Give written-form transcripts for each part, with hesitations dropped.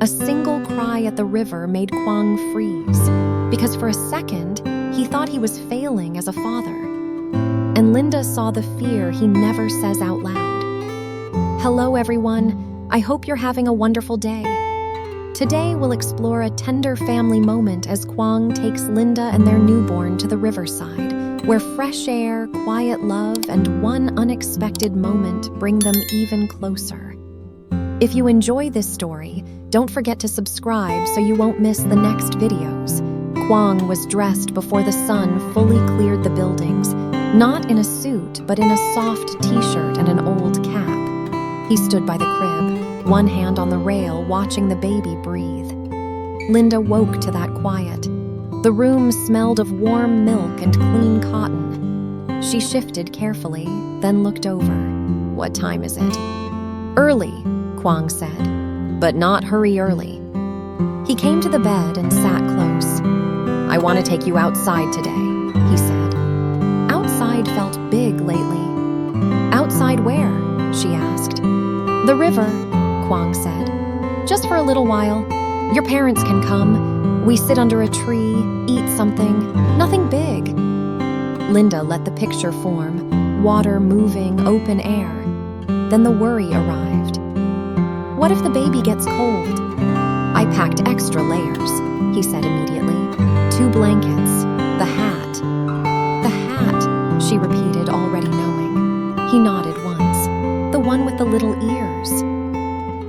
A single cry at the river made Quang freeze, because for a second, he thought he was failing as a father. And Linda saw the fear he never says out loud. Hello, everyone. I hope you're having a wonderful day. Today, we'll explore a tender family moment as Quang takes Linda and their newborn to the riverside, where fresh air, quiet love, and one unexpected moment bring them even closer. If you enjoy this story, don't forget to subscribe so you won't miss the next videos. Quang was dressed before the sun fully cleared the buildings, not in a suit, but in a soft t-shirt and an old cap. He stood by the crib, one hand on the rail, watching the baby breathe. Linda woke to that quiet. The room smelled of warm milk and clean cotton. She shifted carefully, then looked over. What time is it? Early, Quang said, but not hurry early. He came to the bed and sat close. I want to take you outside today, he said. Outside felt big lately. Outside where? She asked. The river, Quang said. Just for a little while. Your parents can come. We sit under a tree, eat something. Nothing big. Linda let the picture form, water moving, open air. Then the worry arrived. What if the baby gets cold? I packed extra layers, he said immediately. 2 blankets, the hat. The hat, she repeated, already knowing. He nodded once. The one with the little ears.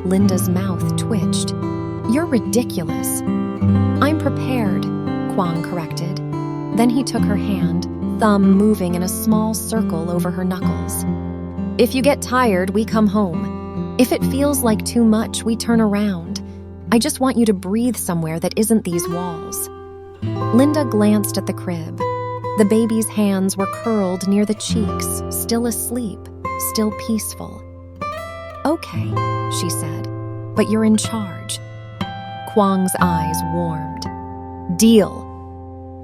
Linda's mouth twitched. You're ridiculous. I'm prepared, Quang corrected. Then he took her hand, thumb moving in a small circle over her knuckles. If you get tired, we come home. If it feels like too much, we turn around. I just want you to breathe somewhere that isn't these walls. Linda glanced at the crib. The baby's hands were curled near the cheeks, still asleep, still peaceful. Okay, she said, but you're in charge. Quang's eyes warmed. Deal.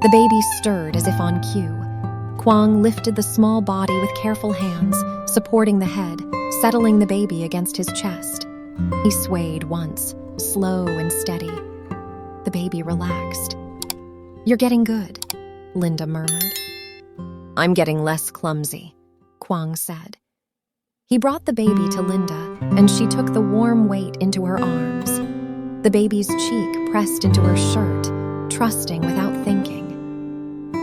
The baby stirred as if on cue. Quang lifted the small body with careful hands, supporting the head, settling the baby against his chest. He swayed once, slow and steady. The baby relaxed. You're getting good, Linda murmured. I'm getting less clumsy, Quang said. He brought the baby to Linda, and she took the warm weight into her arms. The baby's cheek pressed into her shirt, trusting without thinking.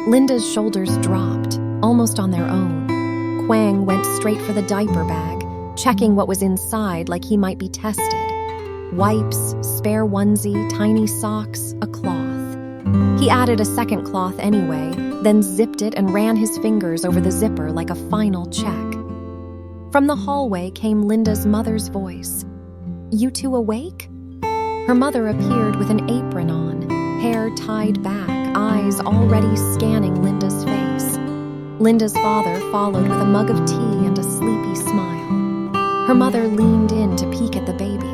Linda's shoulders dropped, almost on their own. Quang went straight for the diaper bag, checking what was inside like he might be tested. Wipes, spare onesie, tiny socks, a cloth. He added a second cloth anyway, then zipped it and ran his fingers over the zipper like a final check. From the hallway came Linda's mother's voice. You two awake? Her mother appeared with an apron on, hair tied back, eyes already scanning Linda's face. Linda's father followed with a mug of tea and a sleepy smile. Her mother leaned in to peek at the baby.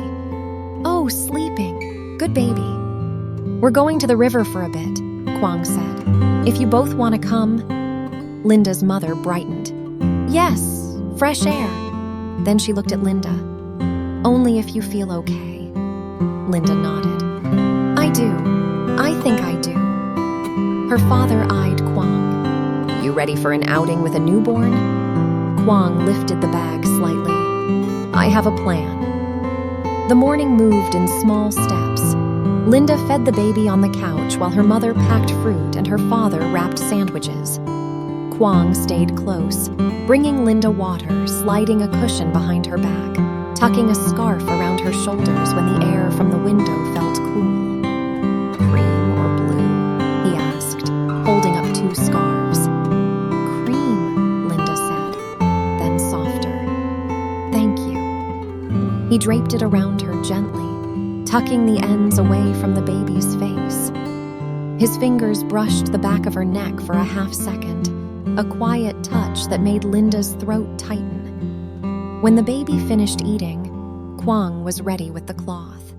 Oh, sleeping. Good baby. We're going to the river for a bit, Quang said. If you both want to come. Linda's mother brightened. Yes, fresh air. Then she looked at Linda. Only if you feel okay. Linda nodded. I do. I think I do. Her father eyed Quang. You ready for an outing with a newborn? Quang lifted the bag slightly. I have a plan. The morning moved in small steps. Linda fed the baby on the couch while her mother packed fruit and her father wrapped sandwiches. Quang stayed close, bringing Linda water, sliding a cushion behind her back, tucking a scarf around her shoulders when the air from the window felt cool. Cream or blue? He asked, holding up 2 scarves. Cream, Linda said, then softer. Thank you. He draped it around her gently, tucking the ends away from the baby's face. His fingers brushed the back of her neck for a half second, a quiet touch that made Linda's throat tighten. When the baby finished eating, Quang was ready with the cloth.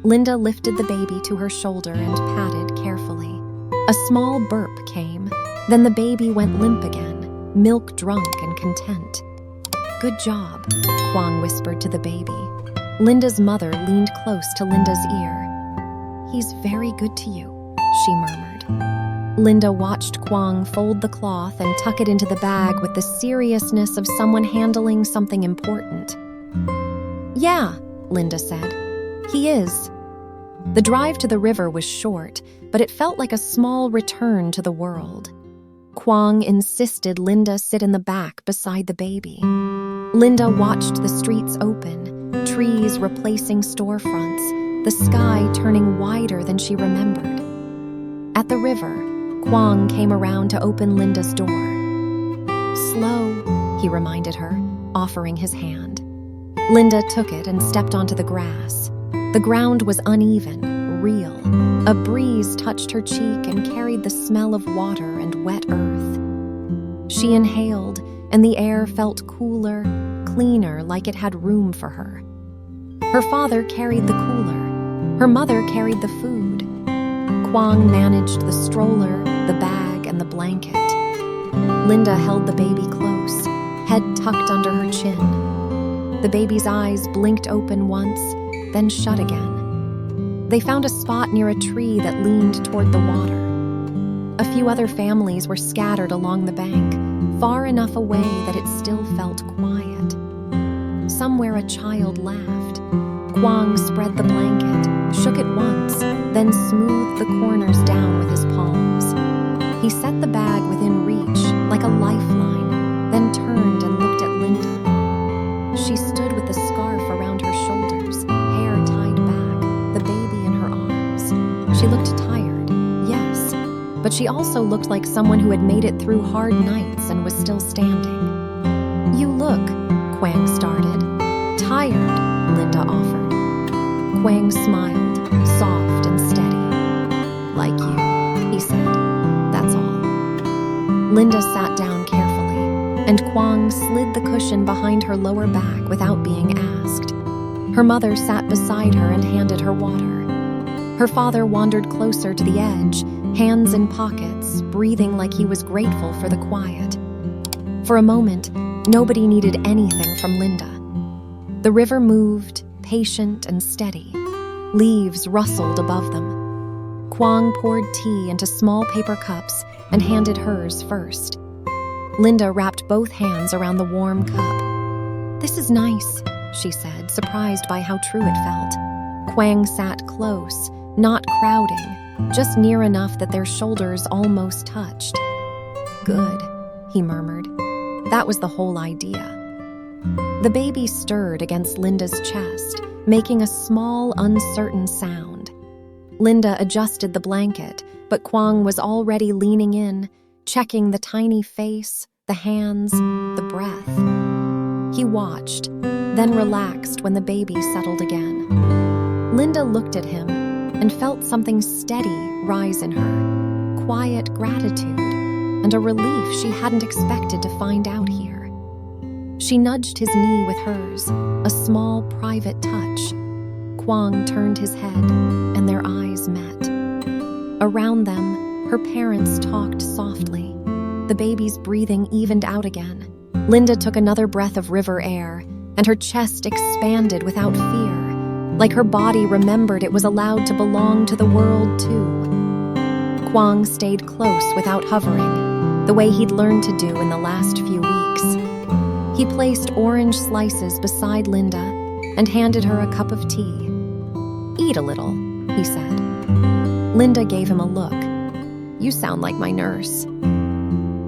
Linda lifted the baby to her shoulder and patted carefully. A small burp came, then the baby went limp again, milk drunk and content. Good job, Quang whispered to the baby. Linda's mother leaned close to Linda's ear. "He's very good to you," she murmured. Linda watched Quang fold the cloth and tuck it into the bag with the seriousness of someone handling something important. "Yeah," Linda said. "He is." The drive to the river was short, but it felt like a small return to the world. Quang insisted Linda sit in the back beside the baby. Linda watched the streets open, trees replacing storefronts, the sky turning wider than she remembered. At the river, Quang came around to open Linda's door. "Slow," he reminded her, offering his hand. Linda took it and stepped onto the grass. The ground was uneven, real. A breeze touched her cheek and carried the smell of water and wet earth. She inhaled, and the air felt cooler, cleaner, like it had room for her. Her father carried the cooler. Her mother carried the food. Quang managed the stroller, the bag, and the blanket. Linda held the baby close, head tucked under her chin. The baby's eyes blinked open once, then shut again. They found a spot near a tree that leaned toward the water. A few other families were scattered along the bank, far enough away that it still felt quiet. Somewhere a child laughed. Quang spread the blanket, shook it once, then smoothed the corners down with his palms. He set the bag within reach, like a lifeline, then turned and looked at Linda. She stood with the scarf around her shoulders, hair tied back, the baby in her arms. She looked tired, yes, but she also looked like someone who had made it through hard nights and was still standing. "You look," Quang started. "Tired," Linda offered. Quang smiled, soft and steady. "Like you," he said. "That's all." Linda sat down carefully, and Quang slid the cushion behind her lower back without being asked. Her mother sat beside her and handed her water. Her father wandered closer to the edge, hands in pockets, breathing like he was grateful for the quiet. For a moment, nobody needed anything from Linda. The river moved, patient and steady. Leaves rustled above them. Quang poured tea into small paper cups and handed hers first. Linda wrapped both hands around the warm cup. "This is nice," she said, surprised by how true it felt. Quang sat close, not crowding, just near enough that their shoulders almost touched. "Good," he murmured. That was the whole idea. The baby stirred against Linda's chest, making a small, uncertain sound. Linda adjusted the blanket, but Quang was already leaning in, checking the tiny face, the hands, the breath. He watched, then relaxed when the baby settled again. Linda looked at him and felt something steady rise in her, quiet gratitude, and a relief she hadn't expected to find out here. She nudged his knee with hers, a small, private touch. Quang turned his head, and their eyes met. Around them, her parents talked softly. The baby's breathing evened out again. Linda took another breath of river air, and her chest expanded without fear, like her body remembered it was allowed to belong to the world too. Quang stayed close without hovering, the way he'd learned to do in the last few weeks. He placed orange slices beside Linda and handed her a cup of tea. "Eat a little," he said. Linda gave him a look. "You sound like my nurse."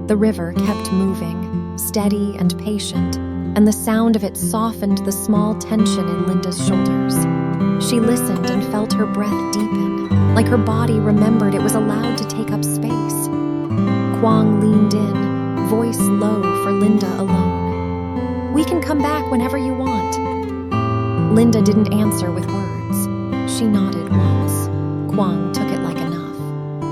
The river kept moving, steady and patient, and the sound of it softened the small tension in Linda's shoulders. She listened and felt her breath deepen, like her body remembered it was allowed to take up space. Quang leaned in, voice low for Linda alone. "We can come back whenever you want." Linda didn't answer with words. She nodded once. Quang took it like enough.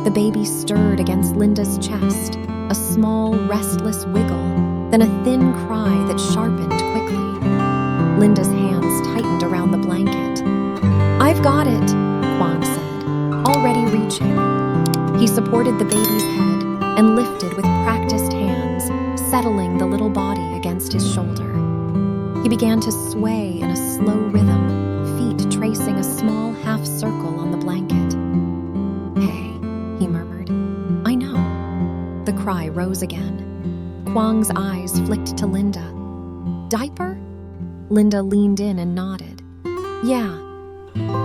The baby stirred against Linda's chest, a small, restless wiggle, then a thin cry that sharpened quickly. Linda's hands tightened around the blanket. "I've got it," Quang said, already reaching. He supported the baby's head and lifted with practiced hands, settling the little body against his shoulder. He began to sway in a slow rhythm, rose again. Quang's eyes flicked to Linda. "Diaper?" Linda leaned in and nodded. "Yeah."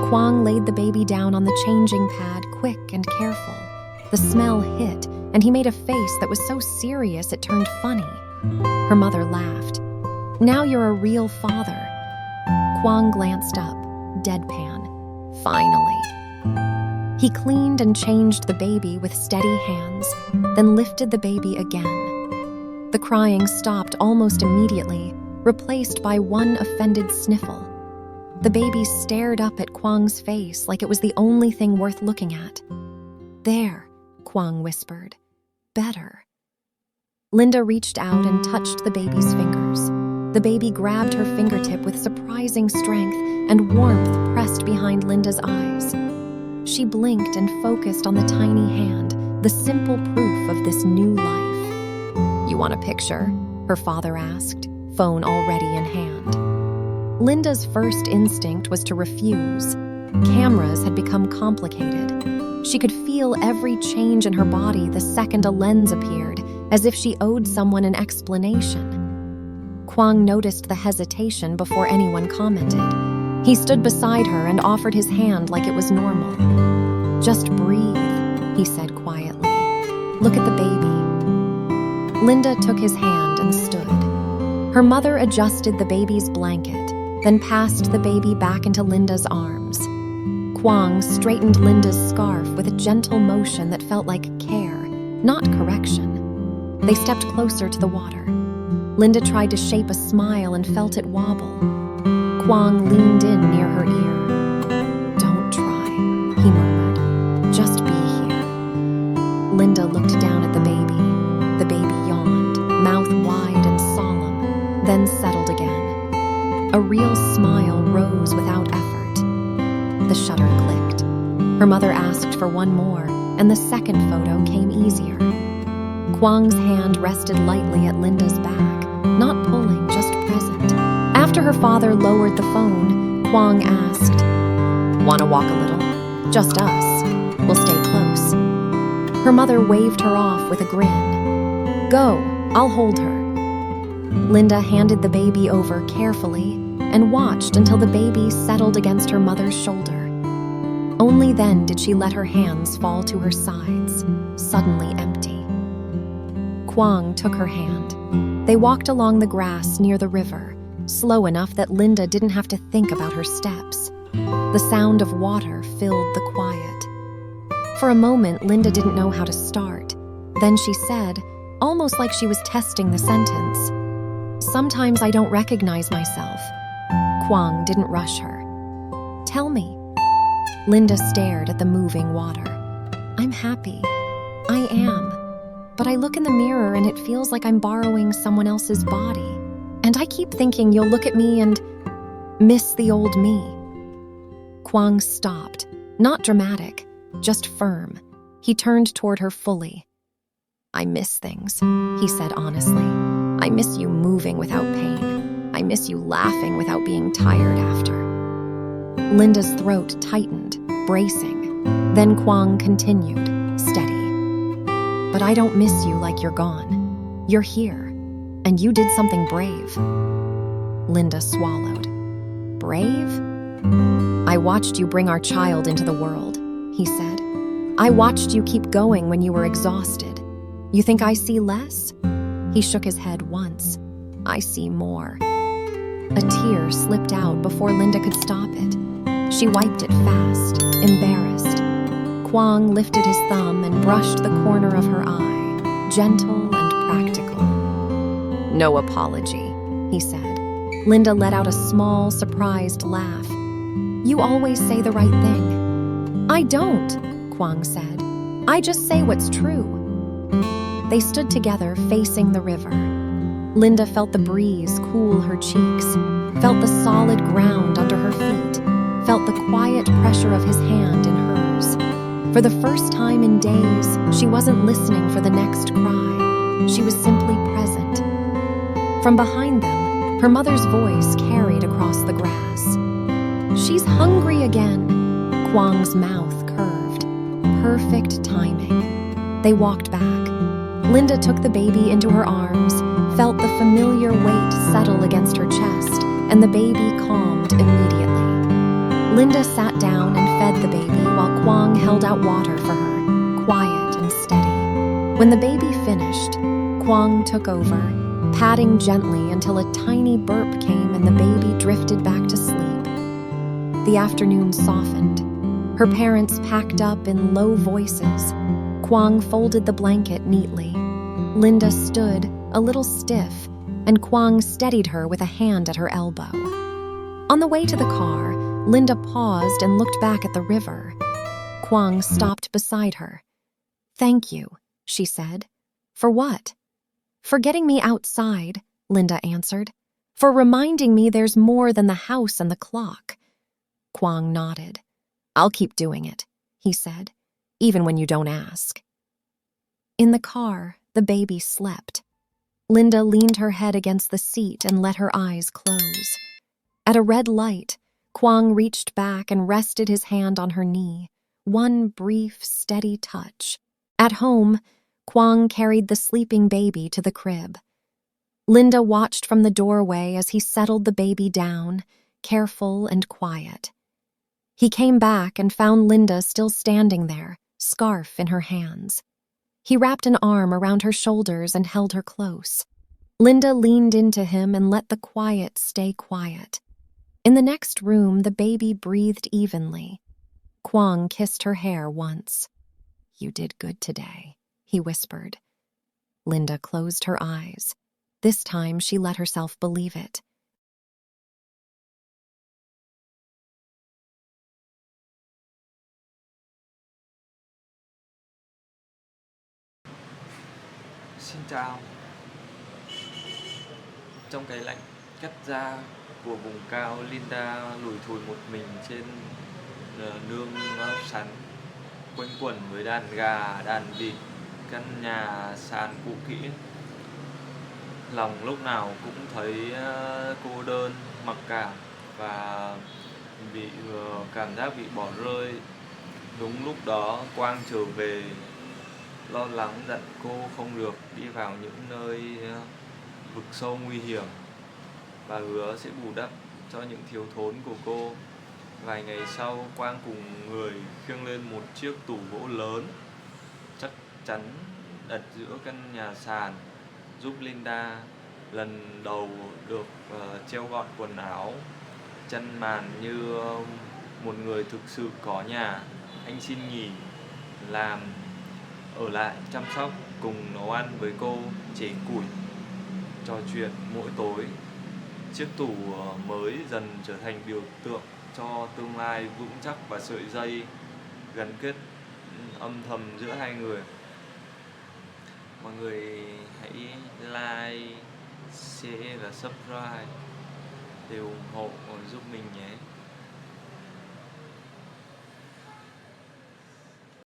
Quang laid the baby down on the changing pad, quick and careful. The smell hit, and he made a face that was so serious it turned funny. Her mother laughed. "Now you're a real father." Quang glanced up, deadpan. Finally. He cleaned and changed the baby with steady hands, then lifted the baby again. The crying stopped almost immediately, replaced by one offended sniffle. The baby stared up at Quang's face like it was the only thing worth looking at. "There," Quang whispered. "Better." Linda reached out and touched the baby's fingers. The baby grabbed her fingertip with surprising strength, and warmth pressed behind Linda's eyes. She blinked and focused on the tiny hand, the simple proof of this new life. "You want a picture?" her father asked, phone already in hand. Linda's first instinct was to refuse. Cameras had become complicated. She could feel every change in her body the second a lens appeared, as if she owed someone an explanation. Quang noticed the hesitation before anyone commented. He stood beside her and offered his hand like it was normal. "Just breathe," he said quietly. "Look at the baby." Linda took his hand and stood. Her mother adjusted the baby's blanket, then passed the baby back into Linda's arms. Quang straightened Linda's scarf with a gentle motion that felt like care, not correction. They stepped closer to the water. Linda tried to shape a smile and felt it wobble. Quang leaned in near her ear. "Don't try," he murmured. "Just be here." Linda looked down at the baby. The baby yawned, mouth wide and solemn, then settled again. A real smile rose without effort. The shutter clicked. Her mother asked for one more, and the second photo came easier. Quang's hand rested lightly at Linda's back, not pulling, just present. After her father lowered the phone, Quang asked, "Want to walk a little? Just us. We'll stay close." Her mother waved her off with a grin. "Go, I'll hold her." Linda handed the baby over carefully and watched until the baby settled against her mother's shoulder. Only then did she let her hands fall to her sides, suddenly empty. Quang took her hand. They walked along the grass near the river, slow enough that Linda didn't have to think about her steps. The sound of water filled the quiet. For a moment, Linda didn't know how to start. Then she said, almost like she was testing the sentence, "Sometimes I don't recognize myself." Quang didn't rush her. "Tell me." Linda stared at the moving water. "I'm happy. I am. But I look in the mirror and it feels like I'm borrowing someone else's body. And I keep thinking you'll look at me and miss the old me." Quang stopped, not dramatic, just firm. He turned toward her fully. "I miss things," he said honestly. "I miss you moving without pain. I miss you laughing without being tired after." Linda's throat tightened, bracing. Then Quang continued, steady. "But I don't miss you like you're gone. You're here, and you did something brave." Linda swallowed. "Brave?" "I watched you bring our child into the world," he said. "I watched you keep going when you were exhausted. You think I see less?" He shook his head once. "I see more." A tear slipped out before Linda could stop it. She wiped it fast, embarrassed. Quang lifted his thumb and brushed the corner of her eye, gentle and practical. "No apology," he said. Linda let out a small, surprised laugh. "You always say the right thing." "I don't," Quang said. "I just say what's true." They stood together facing the river. Linda felt the breeze cool her cheeks, felt the solid ground under her feet, felt the quiet pressure of his hand in hers. For the first time in days, she wasn't listening for the next cry. She was simply present. From behind them, her mother's voice carried across the grass. "She's hungry again." Quang's mouth curved. Perfect timing. They walked back. Linda took the baby into her arms, felt the familiar weight settle against her chest, and the baby calmed immediately. Linda sat down and fed the baby while Quang held out water for her, quiet and steady. When the baby finished, Quang took over, patting gently until a tiny burp came and the baby drifted back to sleep. The afternoon softened. Her parents packed up in low voices. Quang folded the blanket neatly. Linda stood, a little stiff, and Quang steadied her with a hand at her elbow. On the way to the car, Linda paused and looked back at the river. Quang stopped beside her. "Thank you," she said. "For what?" "For getting me outside," Linda answered. "For reminding me there's more than the house and the clock." Quang nodded. "I'll keep doing it," he said, "even when you don't ask." In the car, the baby slept. Linda leaned her head against the seat and let her eyes close. At a red light, Quang reached back and rested his hand on her knee, one brief, steady touch. At home, Quang carried the sleeping baby to the crib. Linda watched from the doorway as he settled the baby down, careful and quiet. He came back and found Linda still standing there, scarf in her hands. He wrapped an arm around her shoulders and held her close. Linda leaned into him and let the quiet stay quiet. In the next room, the baby breathed evenly. Quang kissed her hair once. "You did good today," he whispered. Linda closed her eyes. This time she let herself believe it. Xin chào. Trong cái lạnh cắt da của vùng cao, Linda lủi thủi một mình trên nương sắn, quanh quẩn với đàn gà, đàn vịt, căn nhà sàn cũ kỹ. Lòng lúc nào cũng thấy cô đơn, mặc cảm và bị cảm giác bị bỏ rơi. Đúng lúc đó, Quang trở về, lo lắng dặn cô không được đi vào những nơi vực sâu nguy hiểm và hứa sẽ bù đắp cho những thiếu thốn của cô. Vài ngày sau, Quang cùng người khiêng lên một chiếc tủ gỗ lớn, chắc chắn đặt giữa căn nhà sàn, giúp Linda lần đầu được treo gọn quần áo, chăn màn như một người thực sự có nhà. Anh xin nghỉ làm ở lại chăm sóc, cùng nấu ăn với cô, chế củi, trò chuyện mỗi tối. Chiếc tủ mới dần trở thành biểu tượng cho tương lai vững chắc và sợi dây gắn kết âm thầm giữa hai người. Mọi người hãy like, share và subscribe để ủng hộ giúp mình nhé.